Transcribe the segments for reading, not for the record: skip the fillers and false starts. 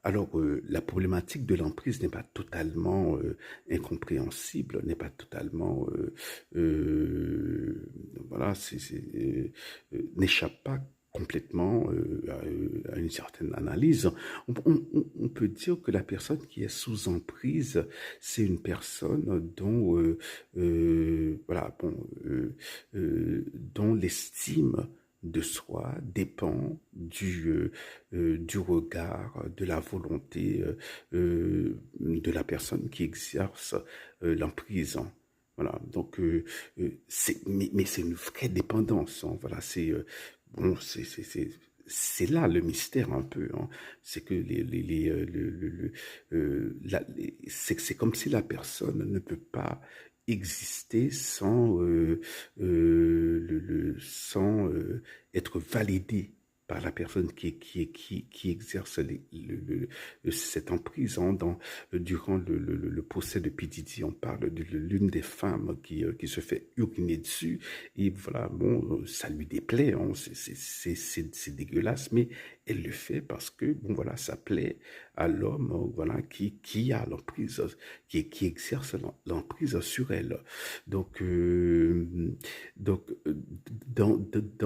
Alors, la problématique de l'emprise n'est pas totalement incompréhensible, n'est pas totalement, voilà, n'échappe pas complètement à une certaine analyse. On peut dire que la personne qui est sous emprise, c'est une personne dont, voilà, bon, dont l'estime de soi dépend du regard, de la volonté de la personne qui exerce l'emprise. Voilà, donc mais c'est une vraie dépendance. Hein, voilà, bon, c'est là le mystère un peu. Hein, c'est que c'est comme si la personne ne peut pas exister sans sans être validée par la personne qui exerce cette emprise. Hein, durant le procès de P. Diddy, on parle de l'une des femmes qui se fait uriner dessus. Et voilà, bon, ça lui déplaît, hein, c'est dégueulasse, mais elle le fait parce que, bon, voilà, ça plaît à l'homme, voilà, qui a l'emprise, qui exerce l'emprise sur elle. Donc, dans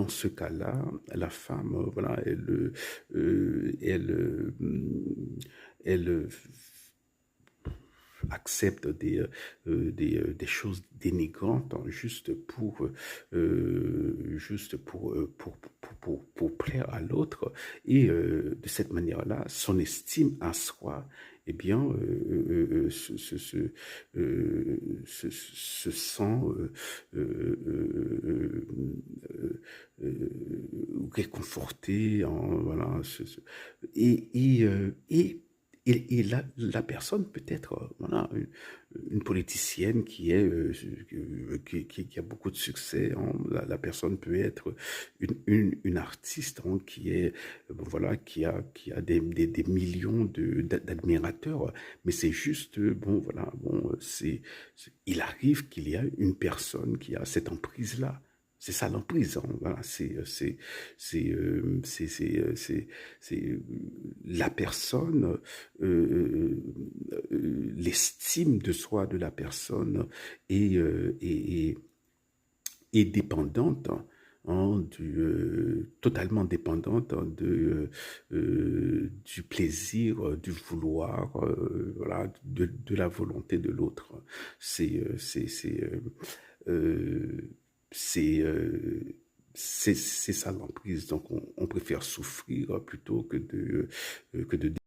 ce cas-là, la femme, voilà, elle accepte des choses dénigrantes, hein, pour plaire à l'autre. Et de cette manière-là, son estime à soi, eh bien, se sent réconforté, voilà, et la personne peut être voilà, une politicienne qui a beaucoup de succès. Hein. La personne peut être une artiste hein, voilà, qui a des millions d'admirateurs. Mais c'est juste, bon, voilà, bon, il arrive qu'il y a une personne qui a cette emprise-là. C'est ça l'emprise, hein, voilà, c'est la personne, l'estime de soi de la personne est, est dépendante, hein, totalement dépendante hein, du plaisir, du vouloir, voilà, de la volonté de l'autre. C'est, euh, c'est, c'est, euh, euh, c'est, euh, c'est ça l'emprise. Donc, on préfère souffrir plutôt que de